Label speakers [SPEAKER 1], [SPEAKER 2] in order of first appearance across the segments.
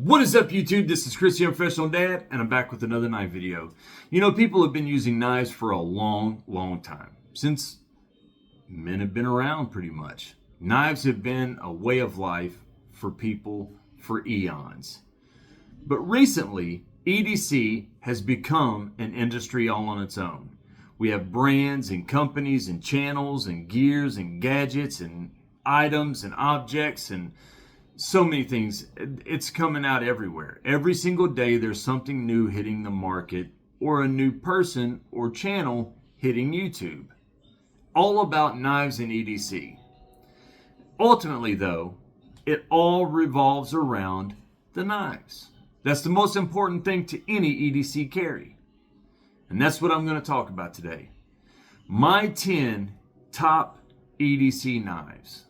[SPEAKER 1] What is up, YouTube? This is Chris, your professional dad, and I'm back with another knife video. You know, people have been using knives for a long time, since men have been around pretty much. Knives have been a way of life for people for eons. But recently, EDC has become an industry all on its own. We have brands and companies and channels and gears and gadgets and items and objects and so many things. It's coming out everywhere. Every single day there's something new hitting the market, or a new person or channel hitting YouTube. All about knives and EDC. Ultimately though, it all revolves around the knives. That's the most important thing to any EDC carry. And that's what I'm going to talk about today. My 10 top EDC knives.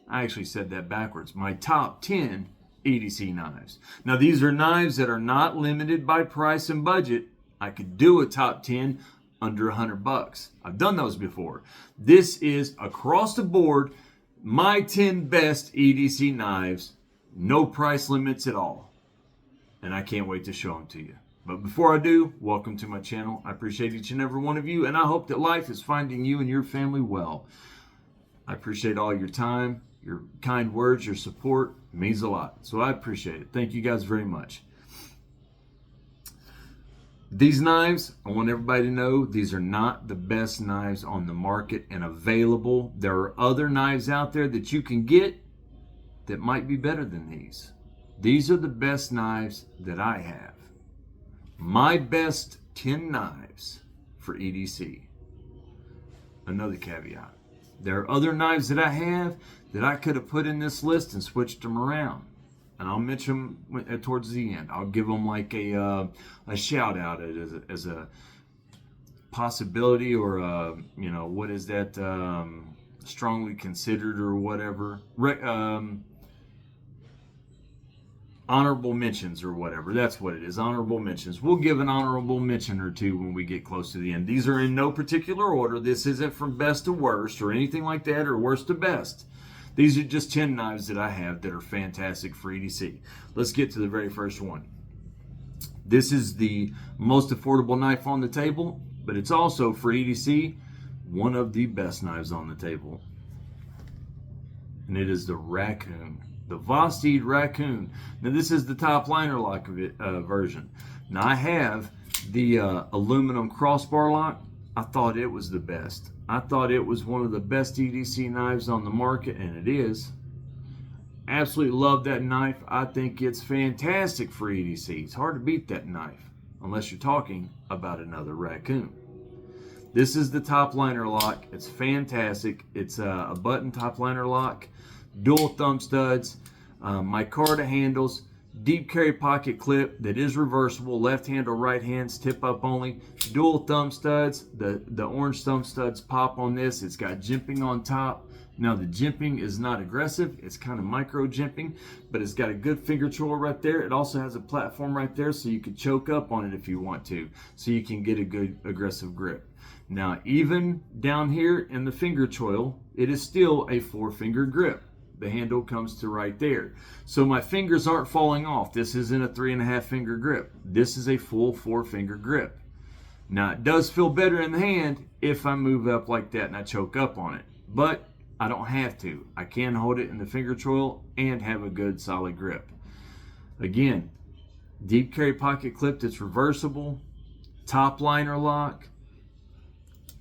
[SPEAKER 1] I actually said that backwards. My top 10 EDC knives. Now, these are knives that are not limited by price and budget. I could do a top 10 under $100. I've done those before. This is across the board, my 10 best EDC knives. No price limits at all. And I can't wait to show them to you. But before I do, welcome to my channel. I appreciate each and every one of you, and I hope that life is finding you and your family well. I appreciate all your time, your kind words, your support. It means a lot. So I appreciate it. Thank you guys very much. These knives, I want everybody to know, these are not the best knives on the market and available. There are other knives out there that you can get that might be better than these. These are the best knives that I have. My best 10 knives for EDC. Another caveat. There are other knives that I have that I could have put in this list and switched them around. And I'll mention them towards the end. I'll give them like a shout out as a possibility, or a, you know, what is that, strongly considered or whatever. Honorable mentions or whatever. That's what it is. Honorable mentions. We'll give an honorable mention or two when we get close to the end. These are in no particular order. This isn't from best to worst or anything like that, or worst to best. These are just 10 knives that I have that are fantastic for EDC. Let's get to the very first one. This is the most affordable knife on the table, but it's also for EDC one of the best knives on the table. And it is the Raccoon. The Vosteed Raccoon. Now this is the top liner lock of it, version. Now I have the aluminum crossbar lock. I thought it was the best. I thought it was one of the best EDC knives on the market, and it is. Absolutely love that knife. I think it's fantastic for EDC. It's hard to beat that knife unless you're talking about another Raccoon. This is the top liner lock. It's fantastic. It's a button top liner lock. Dual thumb studs, micarta handles, deep carry pocket clip that is reversible, left hand or right hands, tip up only, dual thumb studs. The orange thumb studs pop on this. It's got jimping on top. Now the jimping is not aggressive, it's kind of micro jimping, but it's got a good finger choil right there. It also has a platform right there, so you can choke up on it if you want to, so you can get a good aggressive grip. Now even down here in the finger choil, it is still a 4-finger grip. The handle comes to right there. So my fingers aren't falling off. This isn't a 3.5-finger grip. This is a full 4-finger grip. Now it does feel better in the hand if I move up like that and I choke up on it. But I don't have to. I can hold it in the finger choil and have a good solid grip. Again, deep carry pocket clip that's reversible. Top liner lock.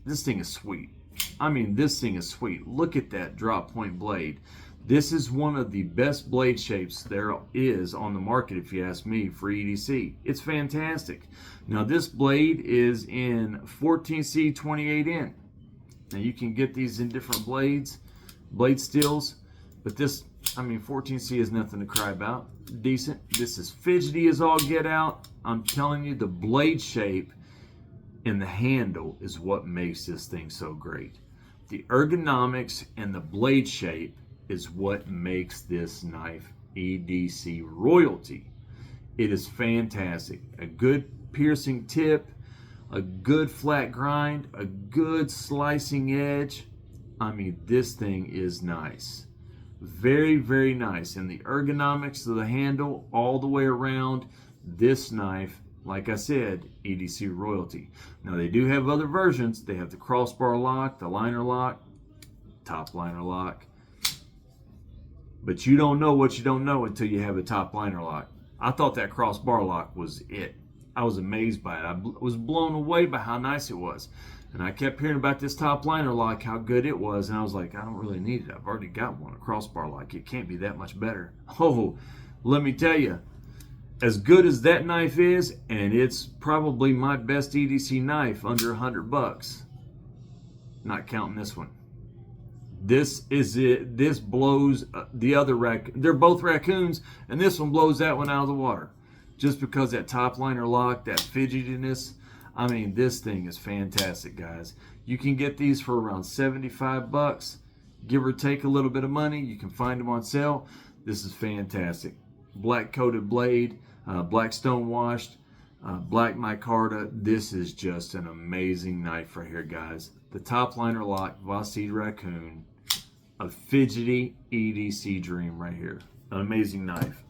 [SPEAKER 1] This thing is sweet. I mean, this thing is sweet. Look at that drop point blade. This is one of the best blade shapes there is on the market, if you ask me, for EDC. It's fantastic. Now this blade is in 14C 28N. Now you can get these in different blade steels, but this, I mean, 14C is nothing to cry about. Decent. This is fidgety as all get out. I'm telling you, the blade shape and the handle is what makes this thing so great. The ergonomics and the blade shape is what makes this knife EDC royalty. It is fantastic. A good piercing tip, a good flat grind, a good slicing edge. I mean, this thing is nice. Very, very nice. And the ergonomics of the handle all the way around, this knife, like I said, EDC royalty. Now they do have other versions. They have the crossbar lock, the liner lock, top liner lock. But you don't know what you don't know until you have a top liner lock. I thought that crossbar lock was it. I was amazed by it. I was blown away by how nice it was. And I kept hearing about this top liner lock, how good it was. And I was like, I don't really need it. I've already got one, a crossbar lock. It can't be that much better. Oh, let me tell you, as good as that knife is, and it's probably my best EDC knife under $100, not counting this one. This is it. This blows the other raccoon. They're both raccoons, and this one blows that one out of the water. Just because that top liner lock, that fidgetiness. I mean, this thing is fantastic, guys. You can get these for around 75 bucks, give or take a little bit of money. You can find them on sale. This is fantastic. Black coated blade, black stone washed, black micarta. This is just an amazing knife right here, guys. The top liner lock, Vosteed Raccoon. A fidgety EDC dream right here. An amazing knife.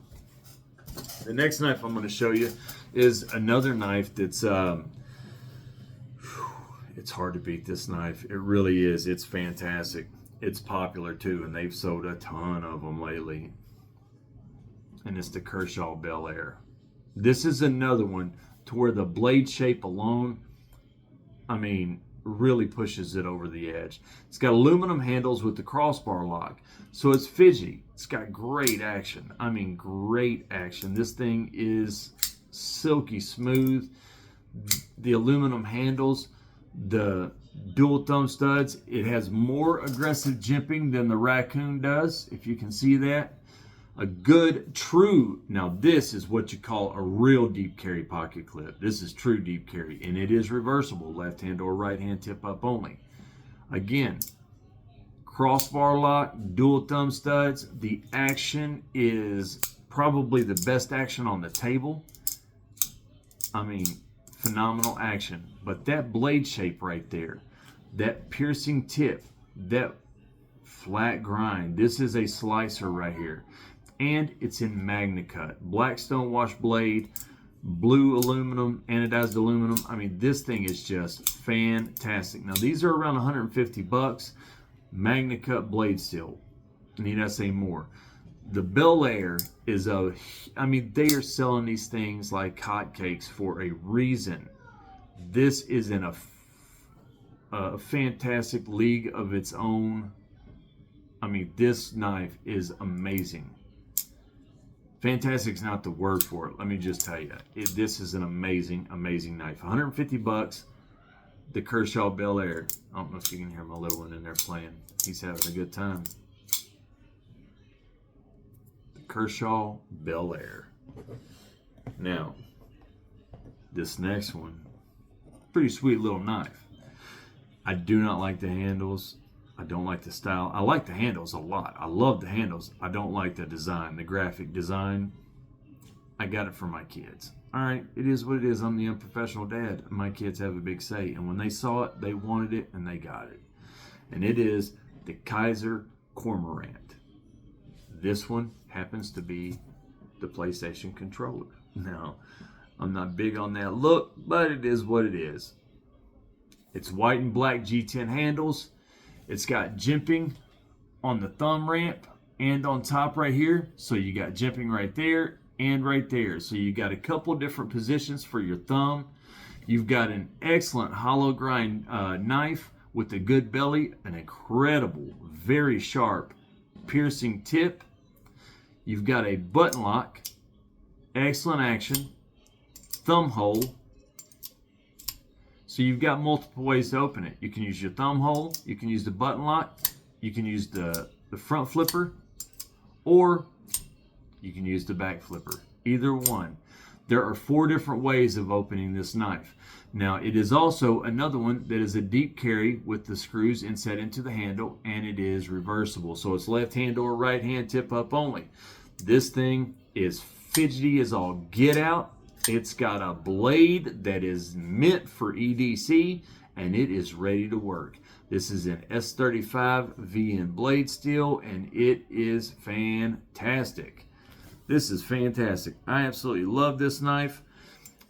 [SPEAKER 1] The next knife I'm going to show you is another knife that's it's hard to beat this knife. It really is. It's fantastic. It's popular too, and they've sold a ton of them lately. And it's the Kershaw Bel Air. This is another one to where the blade shape alone, I mean, really pushes it over the edge. It's got aluminum handles with the crossbar lock, so it's fidgety. It's got great action. I mean, great action. This thing is silky smooth. The aluminum handles, the dual thumb studs, it has more aggressive jimping than the Raccoon does, if you can see that. A good true, now this is what you call a real deep carry pocket clip. This is true deep carry, and it is reversible, left hand or right hand tip up only. Again, crossbar lock, dual thumb studs. The action is probably the best action on the table. I mean, phenomenal action. But that blade shape right there, that piercing tip, that flat grind, this is a slicer right here. And it's in MagnaCut. Black stone wash blade, blue aluminum, anodized aluminum. I mean, this thing is just fantastic. Now, these are around 150 bucks. MagnaCut blade steel. Need I say more? The Bel Air is I mean, they are selling these things like hotcakes for a reason. This is in a fantastic league of its own. I mean, this knife is amazing. Fantastic's not the word for it. Let me just tell you, this is an amazing, amazing knife. 150 bucks. The Kershaw Bel Air. I don't know if you can hear my little one in there playing. He's having a good time. The Kershaw Bel Air. Now, this next one, pretty sweet little knife. I do not like the handles. I don't like the style. I like the handles a lot. I love the handles. I don't like the design, the graphic design. I got it for my kids. All right, it is what it is. I'm the unprofessional dad. My kids have a big say. And when they saw it, they wanted it and they got it. And it is the Kizer Cormorant. This one happens to be the PlayStation controller. Now, I'm not big on that look, but it is what it is. It's white and black G10 handles. It's got jimping on the thumb ramp and on top right here. So you got jimping right there and right there. So you got a couple different positions for your thumb. You've got an excellent hollow grind knife with a good belly, an incredible, very sharp piercing tip. You've got a button lock, excellent action, thumb hole. So you've got multiple ways to open it. You can use your thumb hole, you can use the button lock, you can use the front flipper, or you can use the back flipper. Either one. There are 4 different ways of opening this knife. Now, it is also another one that is a deep carry with the screws inset into the handle, and it is reversible. So it's left hand or right hand tip up only. This thing is fidgety as all get out. It's got a blade that is meant for EDC, and it is ready to work. This is in S35 VN blade steel, and it is fantastic. This is fantastic. I absolutely love this knife.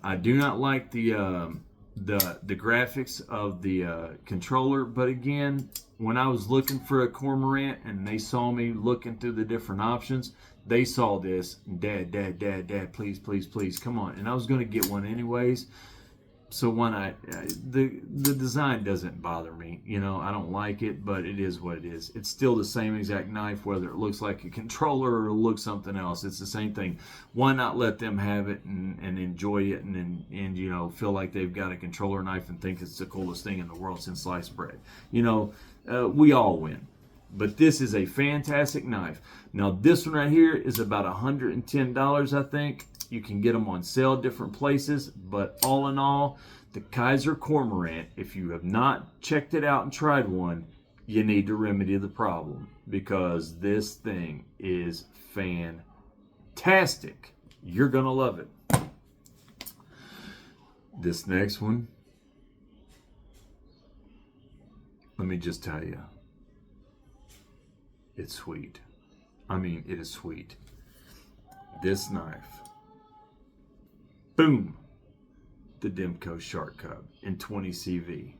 [SPEAKER 1] I do not like the graphics of the controller, but again, when I was looking for a Cormorant and they saw me looking through the different options, they saw this. Dad, please, come on. And I was going to get one anyways. So when the design doesn't bother me, you know, I don't like it, but it is what it is. It's still the same exact knife, whether it looks like a controller or it looks something else. It's the same thing. Why not let them have it and enjoy it and you know, feel like they've got a controller knife and think it's the coolest thing in the world since sliced bread? You know, we all win. But this is a fantastic knife. Now this one right here is about $110, I think. You can get them on sale different places, but all in all, the Kizer Cormorant, if you have not checked it out and tried one, you need to remedy the problem, because this thing is fantastic. You're gonna love it. This next one, let me just tell you, it's sweet. I mean, it is sweet. This knife, boom, the Demko Shark Cub in 20 CV.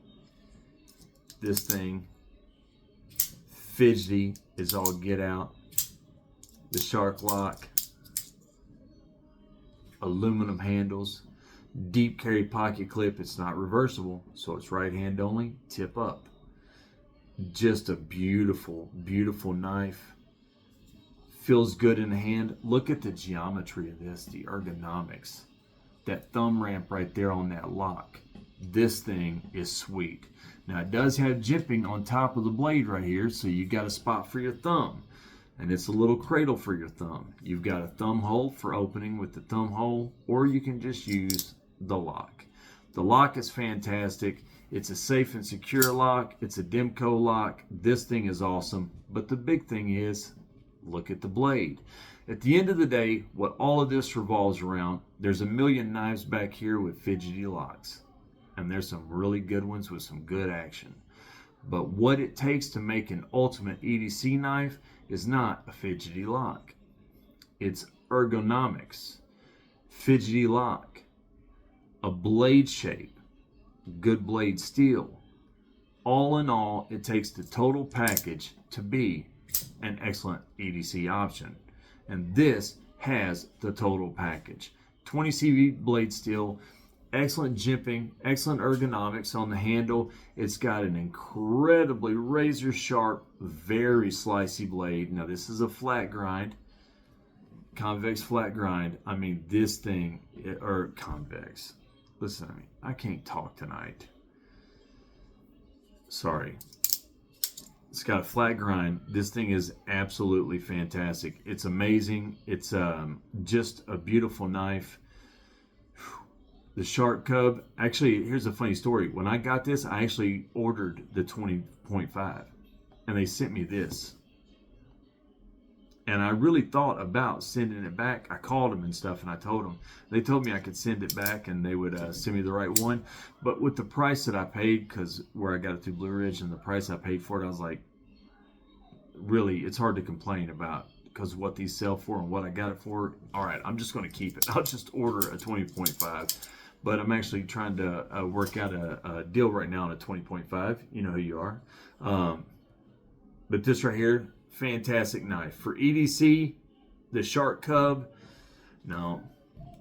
[SPEAKER 1] This thing, fidgety is all get out. The shark lock, aluminum handles, deep carry pocket clip. It's not reversible, so it's right hand only, tip up. Just a beautiful, beautiful knife. Feels good in the hand. Look at the geometry of this, the ergonomics. That thumb ramp right there on that lock. This thing is sweet. Now it does have jimping on top of the blade right here, so you got a spot for your thumb. And it's a little cradle for your thumb. You've got a thumb hole for opening with the thumb hole, or you can just use the lock. The lock is fantastic. It's a safe and secure lock. It's a Demko lock. This thing is awesome. But the big thing is, look at the blade. At the end of the day, what all of this revolves around, there's a million knives back here with fidgety locks. And there's some really good ones with some good action. But what it takes to make an ultimate EDC knife is not a fidgety lock. It's ergonomics, fidgety lock, a blade shape, good blade steel. All in all, it takes the total package to be an excellent EDC option. And this has the total package. 20 CV blade steel, excellent jimping, excellent ergonomics on the handle. It's got an incredibly razor sharp, very slicey blade. Now this is a flat grind, convex flat grind. I mean, this thing, or convex. Listen to me, I can't talk tonight. Sorry. It's got a flat grind. This thing is absolutely fantastic. It's amazing. It's just a beautiful knife. The Shark Cub, actually, here's a funny story. When I got this, I actually ordered the 20.5, and they sent me this. And I really thought about sending it back. I called them and stuff, and I told them. They told me I could send it back, and they would send me the right one. But with the price that I paid, because where I got it through Blue Ridge, and the price I paid for it, I was like, really, it's hard to complain about, because what these sell for and what I got it for. All right, I'm just going to keep it. I'll just order a 20.5. But I'm actually trying to work out a deal right now on a 20.5. You know who you are. But this right here, fantastic knife. For EDC, the Shark Cub, no,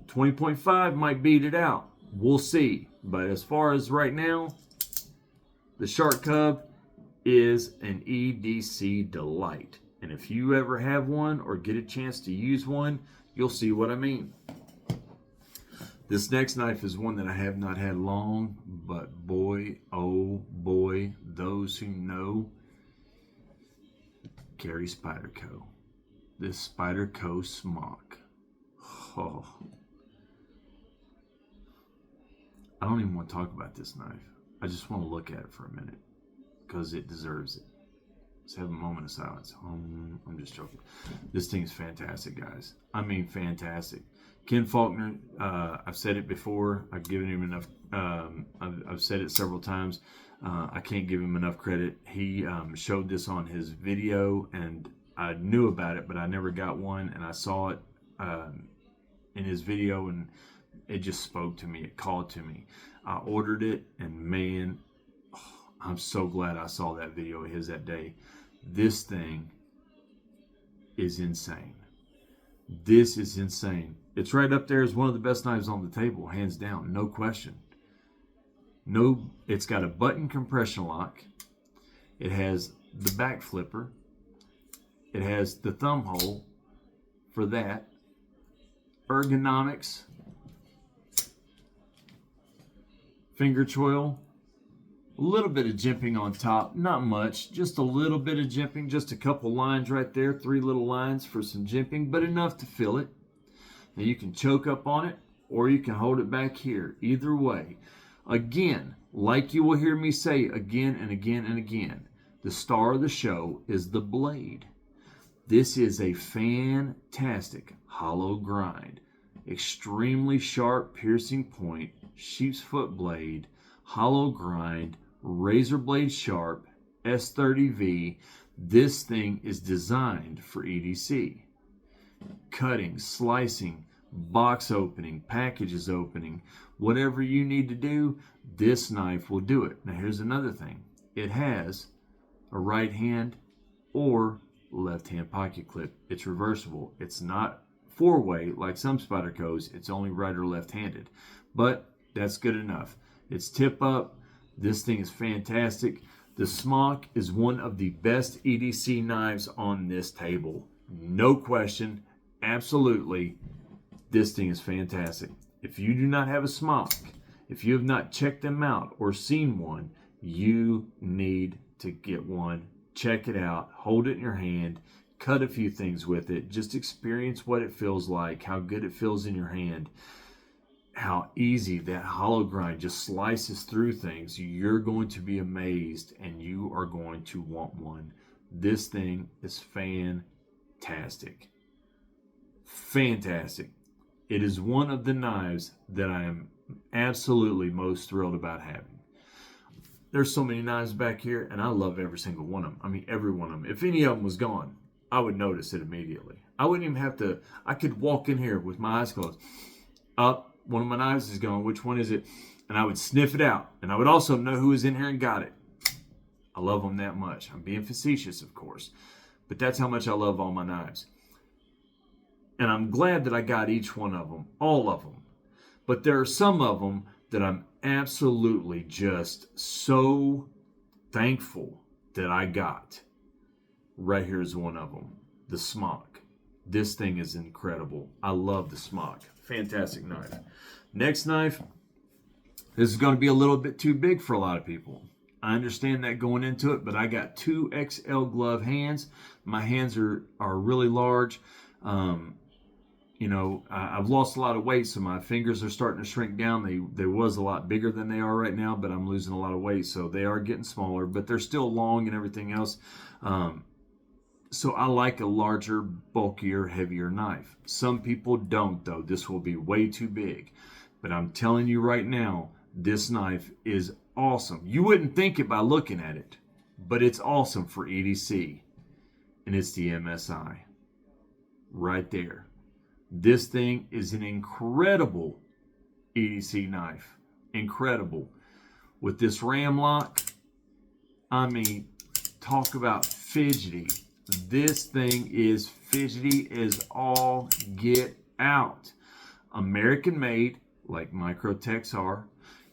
[SPEAKER 1] 20.5 might beat it out. We'll see. But as far as right now, the Shark Cub is an EDC delight. And if you ever have one or get a chance to use one, you'll see what I mean. This next knife is one that I have not had long, but boy, oh boy, those who know carry Spyderco. This Spyderco Smock. Oh. I don't even want to talk about this knife. I just want to look at it for a minute, because it deserves it. Let's have a moment of silence. I'm just joking. This thing is fantastic, guys. I mean, fantastic. Ken Faulkner, I've said it before. I've given him enough. I've said it several times. I can't give him enough credit. He showed this on his video, and I knew about it, but I never got one, and I saw it in his video, and it just spoke to me. It called to me. I ordered it, and man, I'm so glad I saw that video of his that day. This thing is insane. This is insane. It's right up there as one of the best knives on the table, hands down, no question. No, it's got a button compression lock. It has the back flipper. It has the thumb hole for that. Ergonomics. Finger choil. A little bit of jimping on top, not much, just a little bit of jimping, just a couple lines right there, 3 little lines for some jimping, but enough to fill it. Now you can choke up on it, or you can hold it back here. Either way, again, like you will hear me say again and again and again, the star of the show is the blade. This is a fantastic hollow grind, extremely sharp piercing point, sheep's foot blade, hollow grind, razor blade sharp, S30V. This thing is designed for EDC. Cutting, slicing, box opening, packages opening, whatever you need to do, this knife will do it. Now here's another thing. It has a right hand or left hand pocket clip. It's reversible. It's not 4-way like some Spydercos. It's only right or left handed, but that's good enough. It's tip up. This thing is fantastic. The Smock is one of the best EDC knives on this table. No question. Absolutely. This thing is fantastic. If you do not have a Smock, if you have not checked them out or seen one, you need to get one. Check it out. Hold it in your hand. Cut a few things with it. Just experience what it feels like, how good it feels in your hand, how easy that hollow grind just slices through things. You're going to be amazed, and you are going to want one. This thing is fantastic. Fantastic. It is one of the knives that I am absolutely most thrilled about having. There's so many knives back here, and I love every single one of them. I mean, every one of them. If any of them was gone, I would notice it immediately. I wouldn't even have to, I could walk in here with my eyes closed. Up. One of my knives is gone. Which one is it? And I would sniff it out. And I would also know who was in here and got it. I love them that much. I'm being facetious, of course. But that's how much I love all my knives. And I'm glad that I got each one of them. All of them. But there are some of them that I'm absolutely just so thankful that I got. Right here is one of them. The Smock. This thing is incredible. I love the Smock. Fantastic knife. Next knife. This is going to be a little bit too big for a lot of people. I understand that going into it, but I got 2XL glove hands. My hands are really large. You know, I've lost a lot of weight, so my fingers are starting to shrink down. They was a lot bigger than they are right now, but I'm losing a lot of weight, so they are getting smaller, but they're still long and everything else. So I like a larger, bulkier, heavier knife. Some people don't, though. This will be way too big. But I'm telling you right now, this knife is awesome. You wouldn't think it by looking at it, but it's awesome for EDC. And it's the MSI. Right there. This thing is an incredible EDC knife. Incredible. With this ram lock, I mean, talk about fidgety. This thing is fidgety as all get out. American made, like Microtechs are.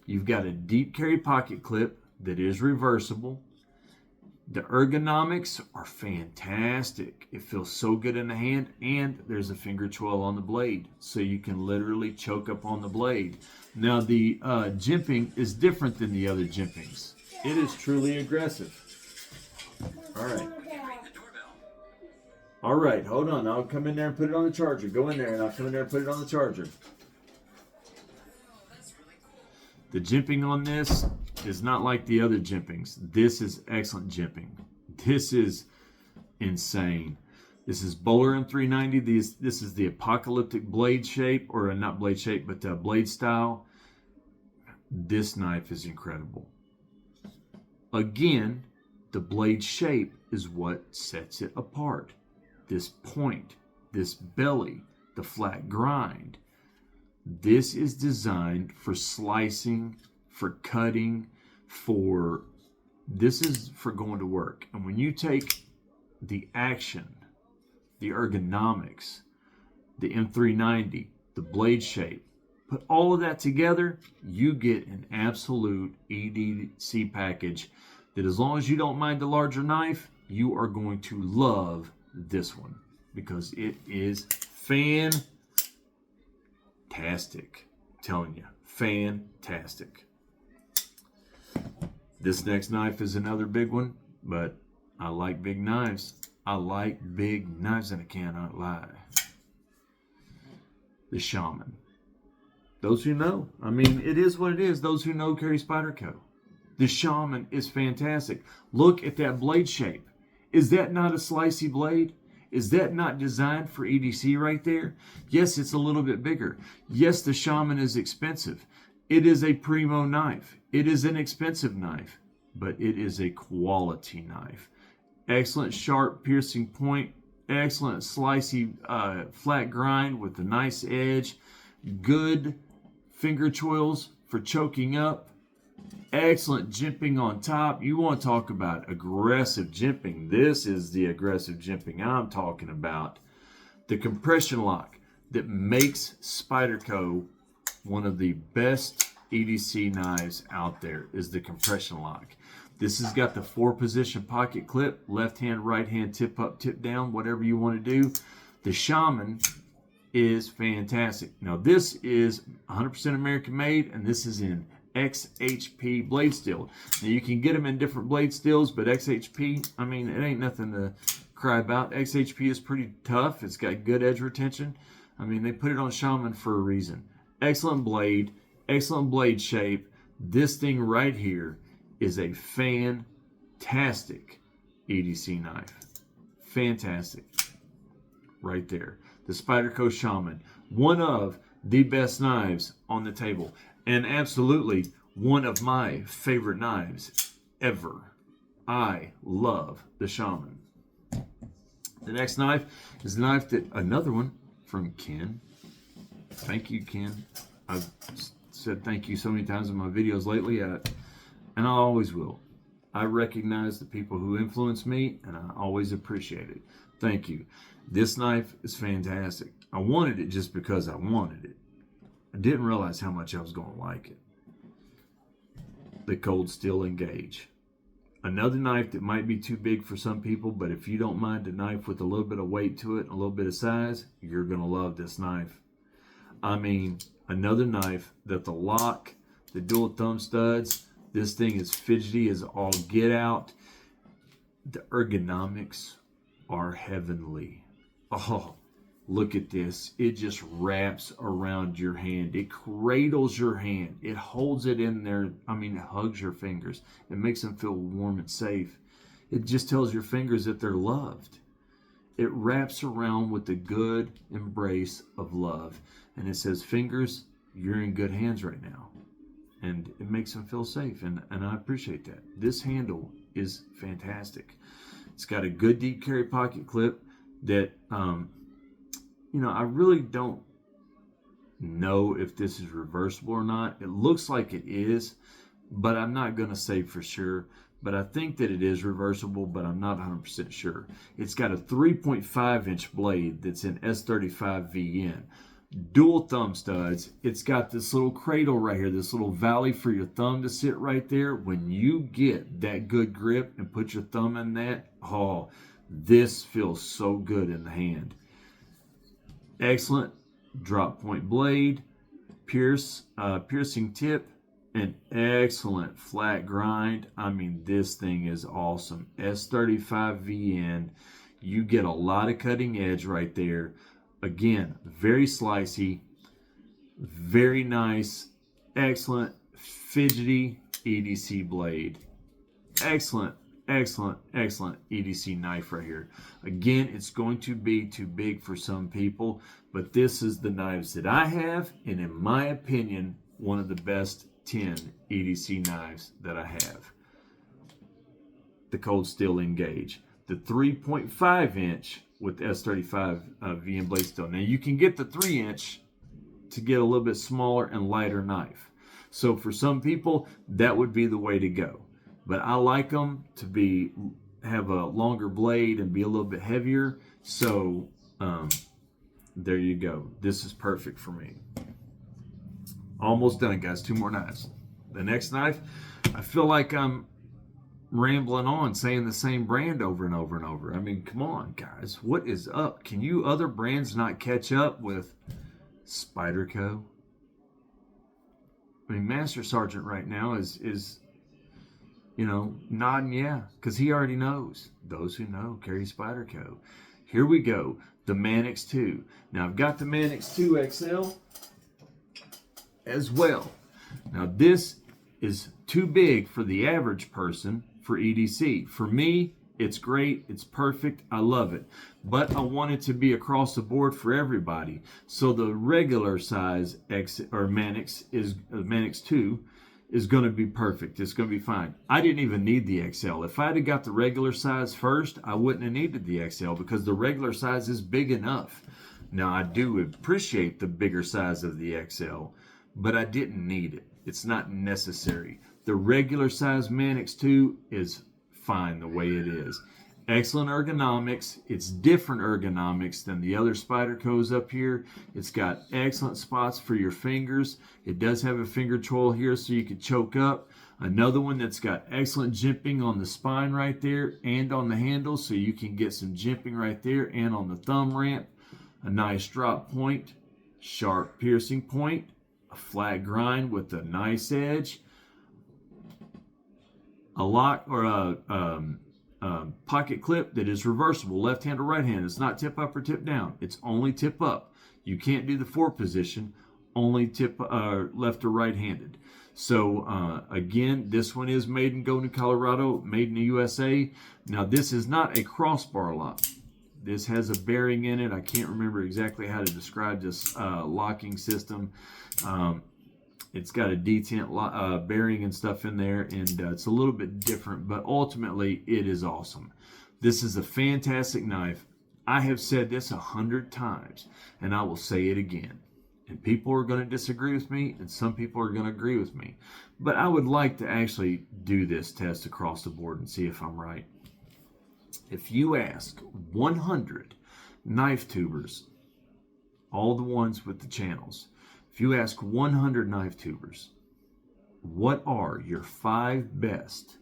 [SPEAKER 1] You've got a deep carry pocket clip that is reversible. The ergonomics are fantastic. It feels so good in the hand, and there's a finger choil on the blade, so you can literally choke up on the blade. Now the jimping is different than the other jimpings. It is truly aggressive. All right. All right, hold on. I'll come in there and put it on the charger. Go in there, and I'll come in there and put it on the charger. The jimping on this is not like the other jimpings. This is excellent jimping. This is insane. This is Bowler M390. This is the apocalyptic blade shape, or not blade shape, but blade style. This knife is incredible. Again, the blade shape is what sets it apart. This point, this belly, the flat grind. This is designed for slicing, for cutting, this is for going to work. And when you take the action, the ergonomics, the M390, the blade shape, put all of that together, you get an absolute EDC package that, as long as you don't mind the larger knife, you are going to love this one because it is fantastic. I'm telling you, fantastic. This next knife is another big one, but I like big knives. I like big knives, and I cannot lie. The Shaman. Those who know, I mean, it is what it is. Those who know carry Spyderco. The Shaman is fantastic. Look at that blade shape. Is that not a slicey blade? Is that not designed for EDC right there? Yes, it's a little bit bigger. Yes, the Shaman is expensive. It is a primo knife. It is an expensive knife, but it is a quality knife. Excellent sharp piercing point. Excellent slicey flat grind with a nice edge. Good finger choils for choking up. Excellent jimping on top. You want to talk about aggressive jimping. This is the aggressive jimping I'm talking about. The compression lock that makes Spyderco one of the best EDC knives out there is the compression lock. This has got the 4-position pocket clip, left hand, right hand, tip up, tip down, whatever you want to do. The Shaman is fantastic. Now this is 100% American made, and this is in XHP blade steel. Now you can get them in different blade steels, but XHP, I mean, it ain't nothing to cry about. XHP is pretty tough. It's got good edge retention. I mean, they put it on Shaman for a reason. Excellent blade shape. This thing right here is a fantastic EDC knife. Fantastic. Right there. The Spyderco Shaman. One of the best knives on the table. And absolutely one of my favorite knives ever. I love the Shaman. The next knife is a knife that, another one from Ken. Thank you, Ken. I've said thank you so many times in my videos lately, and I always will. I recognize the people who influence me, and I always appreciate it. Thank you. This knife is fantastic. I wanted it just because I wanted it. I didn't realize how much I was going to like it. The Cold Steel Engage. Another knife that might be too big for some people, but if you don't mind a knife with a little bit of weight to it and a little bit of size, you're going to love this knife. I mean, another knife that the lock, the dual thumb studs, this thing is fidgety as all get out. The ergonomics are heavenly. Oh, look at this. It just wraps around your hand. It cradles your hand. It holds it in there. I mean, it hugs your fingers. It makes them feel warm and safe. It just tells your fingers that they're loved. It wraps around with the good embrace of love. And it says, fingers, you're in good hands right now. And it makes them feel safe. And I appreciate that. This handle is fantastic. It's got a good deep carry pocket clip that, you know, I really don't know if this is reversible or not. It looks like it is, but I'm not going to say for sure. But I think that it is reversible, but I'm not 100% sure. It's got a 3.5-inch blade that's in S35 VN. Dual thumb studs. It's got this little cradle right here, this little valley for your thumb to sit right there. When you get that good grip and put your thumb in that, oh, this feels so good in the hand. Excellent drop point blade, piercing tip, an excellent flat grind. I mean, this thing is awesome. S35 VN. You get a lot of cutting edge right there. Again, very slicey, very nice, excellent, fidgety EDC blade. Excellent, excellent, excellent EDC knife right here. Again, it's going to be too big for some people, but this is the knives that I have, and in my opinion, one of the best 10 EDC knives that I have. the cold steel engage. The 3.5 inch with the S35 VM blade steel. Now you can get the 3 inch to get a little bit smaller and lighter knife. So for some people, that would be the way to go. But I like them to have a longer blade and be a little bit heavier. So there you go. This is perfect for me. Almost done, guys. 2 more knives. The next knife, I feel like I'm rambling on saying the same brand over and over and over. I mean, come on, guys. What is up? Can you other brands not catch up with Spyderco? I mean, Master Sergeant right now is you know, nodding yeah, because he already knows. Those who know carry Spyderco. Here we go. The Manix 2. Now, I've got the Manix 2 XL as well. Now, this is too big for the average person for EDC. For me, it's great. It's perfect. I love it. But I want it to be across the board for everybody. So the regular size Manix 2 is going to be perfect. It's going to be fine. I didn't even need the XL. If I'd have got the regular size first, I wouldn't have needed the XL because the regular size is big enough. Now, I do appreciate the bigger size of the XL, but I didn't need it. It's not necessary. The regular size Manix 2 is fine the way it is. Excellent ergonomics. It's different ergonomics than the other Spydercos up here. It's got excellent spots for your fingers. It does have a finger choil here so you can choke up. Another one that's got excellent jimping on the spine right there and on the handle so you can get some jimping right there and on the thumb ramp. A nice drop point, sharp piercing point, a flat grind with a nice edge, a lock or a pocket clip that is reversible, left hand or right hand. It's not tip up or tip down. It's only tip up. You can't do the 4 position, only tip left or right handed. So again, this one is made in Golden, Colorado, made in the USA. Now this is not a crossbar lock. This has a bearing in it. I can't remember exactly how to describe this locking system. It's got a detent bearing and stuff in there, and it's a little bit different, but ultimately it is awesome. This is a fantastic knife. I have said this 100 times, and I will say it again. And people are going to disagree with me, and some people are going to agree with me. But I would like to actually do this test across the board and see if I'm right. If you ask 100 knife tubers, all the ones with the channels, if you ask 100 knife tubers, what are your 5 best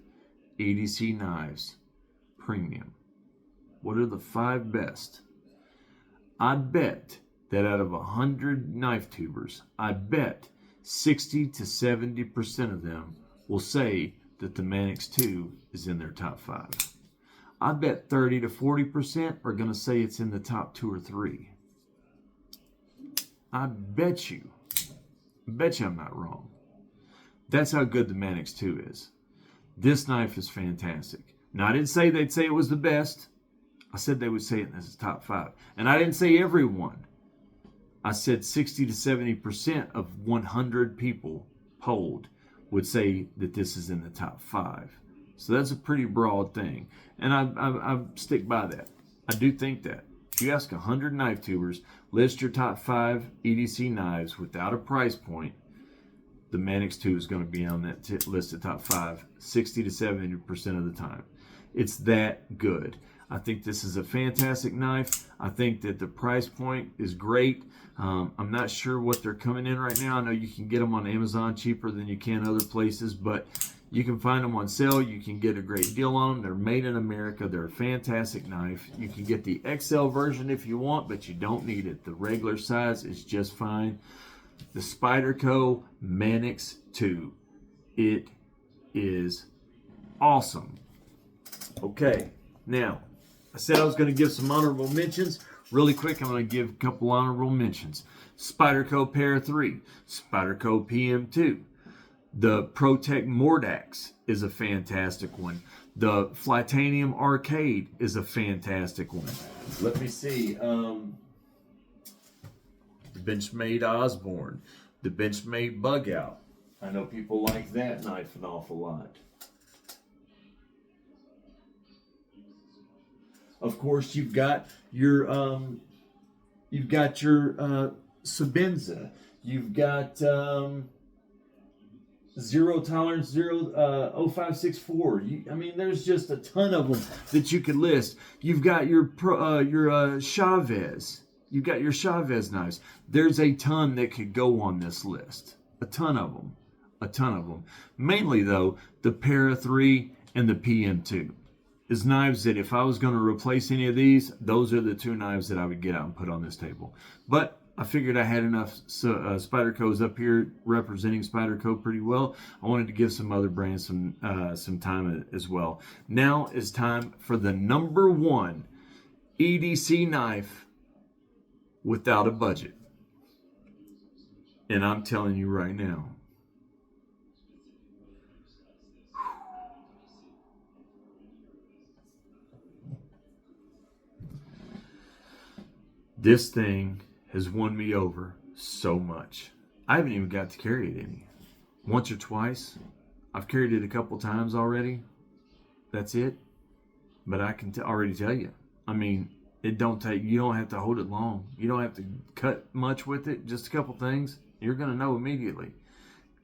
[SPEAKER 1] EDC knives premium? What are the 5 best? I bet that out of 100 knife tubers, I bet 60 to 70% of them will say that the Manix 2 is in their top 5. I bet 30 to 40% are going to say it's in the top 2 or 3. I bet you I'm not wrong. That's how good the Manix 2 is. This knife is fantastic. Now, I didn't say they'd say it was the best. I said they would say it as the top 5. And I didn't say everyone. I said 60 to 70% of 100 people polled would say that this is in the top 5. So that's a pretty broad thing. And I stick by that. I do think that. If you ask 100 knife tubers, list your top 5 EDC knives without a price point, the Manix 2 is going to be on that list of top 5 60 to 70% of the time. It's that good. I think this is a fantastic knife. I think that the price point is great. I'm not sure what they're coming in right now. I know you can get them on Amazon cheaper than you can other places, but you can find them on sale. You can get a great deal on them. They're made in America. They're a fantastic knife. You can get the XL version if you want, but you don't need it. The regular size is just fine. The Spyderco Manix 2. It is awesome. Okay, now, I said I was going to give some honorable mentions. Really quick, I'm going to give a couple honorable mentions. Spyderco Pair 3, Spyderco PM2. The ProTech Mordax is a fantastic one. The Flytanium Arcade is a fantastic one. Let me see. The Benchmade Osborne. The Benchmade Bug Out. I know people like that knife an awful lot. Of course, you've got your Sabenza. You've got Zero Tolerance 0564. I mean, there's just a ton of them that you could list. You've got your Chavez. You've got your Chavez knives. There's a ton that could go on this list. A ton of them. A ton of them. Mainly, though, the Para 3 and the PM2 is knives that if I was going to replace any of these, those are the two knives that I would get out and put on this table. But I figured I had enough Spydercos up here representing Spyderco pretty well. I wanted to give some other brands some time as well. Now is time for the number one EDC knife without a budget. And I'm telling you right now, this thing has won me over so much. I haven't even got to carry it any. Once or twice. I've carried it a couple times already. That's it. But I can already tell you. I mean, you don't have to hold it long. You don't have to cut much with it. Just a couple things. You're going to know immediately.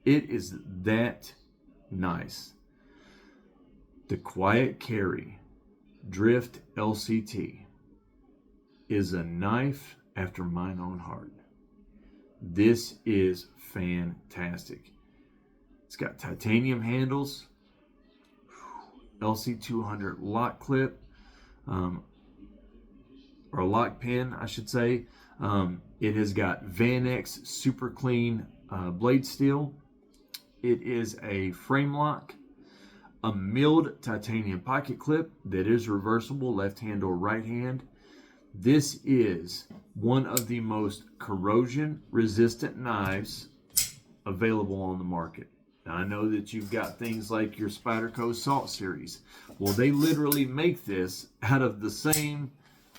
[SPEAKER 1] It is that nice. The Quiet Carry Drift LCT is a knife after mine own heart. This is fantastic. It's got titanium handles, LC200 lock clip, or lock pin, I should say. It has got Vanex super clean blade steel. It is a frame lock, a milled titanium pocket clip that is reversible, left hand or right hand. This is one of the most corrosion resistant knives available on the market. Now, I know that you've got things like your Spyderco Salt series. Well, they literally make this out of the same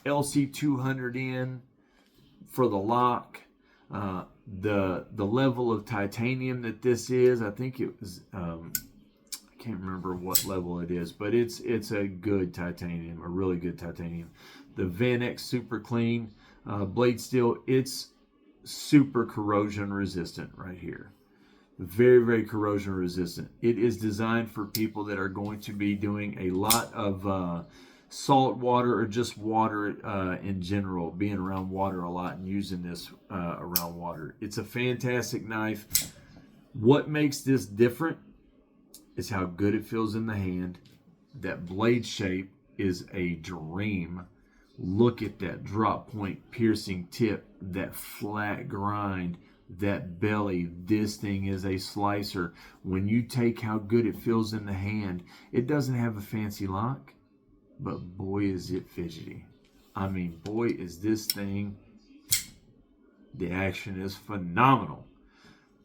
[SPEAKER 1] LC200N for the lock. The level of titanium that this is, I think it was, I can't remember what level it is, but it's a good titanium, a really good titanium. The Vanex super clean blade steel, it's super corrosion resistant right here. Very, very corrosion resistant. It is designed for people that are going to be doing a lot of salt water or just water in general, being around water a lot and using this around water. It's a fantastic knife. What makes this different is how good it feels in the hand. That blade shape is a dream. Look at that drop point piercing tip, that flat grind, that belly. This thing is a slicer. When you take how good it feels in the hand, it doesn't have a fancy lock, but boy is it fidgety. I mean, boy is this thing, the action is phenomenal.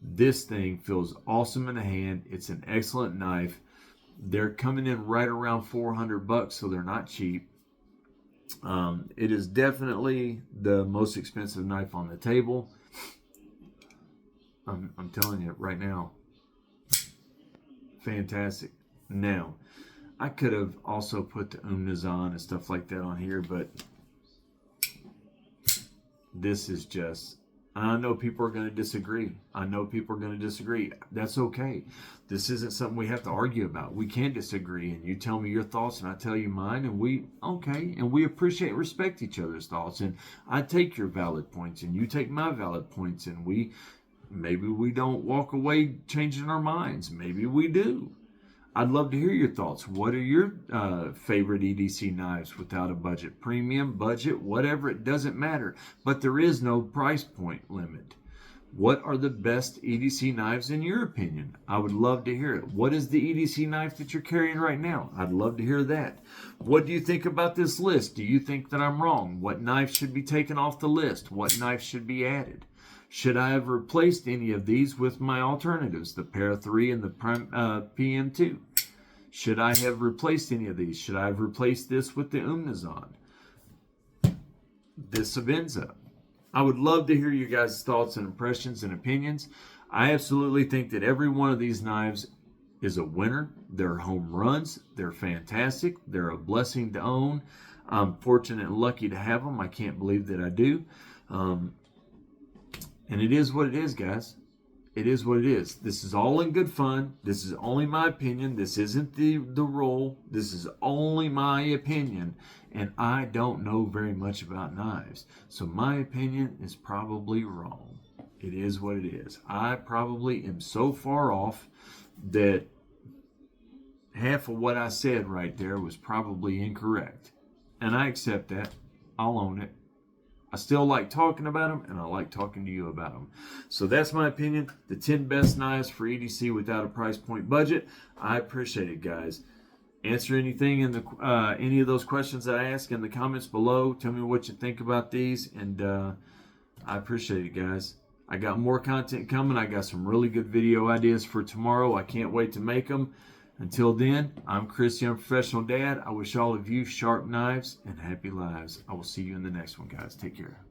[SPEAKER 1] This thing feels awesome in the hand. It's an excellent knife. They're coming in right around $400, so they're not cheap. It is definitely the most expensive knife on the table. I'm telling you right now, fantastic. Now, I could have also put the Umnazon and stuff like that on here, but this is just, I know people are going to disagree. That's okay. This isn't something we have to argue about. We can disagree, and you tell me your thoughts and I tell you mine, and we appreciate and respect each other's thoughts, and I take your valid points and you take my valid points, and maybe we don't walk away changing our minds. Maybe we do. I'd love to hear your thoughts. What are your favorite EDC knives without a budget? Premium, budget, whatever, it doesn't matter. But there is no price point limit. What are the best EDC knives in your opinion? I would love to hear it. What is the EDC knife that you're carrying right now? I'd love to hear that. What do you think about this list? Do you think that I'm wrong? What knives should be taken off the list? What knives should be added? Should I have replaced any of these with my alternatives, the Para 3 and the PM2? Should I have replaced any of these? Should I have replaced this with the Umnazon? This Sabenza? I would love to hear you guys' thoughts and impressions and opinions. I absolutely think that every one of these knives is a winner. They're home runs. They're fantastic. They're a blessing to own. I'm fortunate and lucky to have them. I can't believe that I do. And it is what it is, guys. It is what it is. This is all in good fun. This is only my opinion. This isn't the rule. This is only my opinion. And I don't know very much about knives. So my opinion is probably wrong. It is what it is. I probably am so far off that half of what I said right there was probably incorrect. And I accept that. I'll own it. I still like talking about them, and I like talking to you about them. So that's my opinion. The 10 best knives for EDC without a price point budget. I appreciate it, guys. Answer anything in the any of those questions that I ask in the comments below. Tell me what you think about these, and I appreciate it, guys. I got more content coming. I got some really good video ideas for tomorrow. I can't wait to make them. Until then, I'm Chris, Young Professional Dad. I wish all of you sharp knives and happy lives. I will see you in the next one, guys. Take care.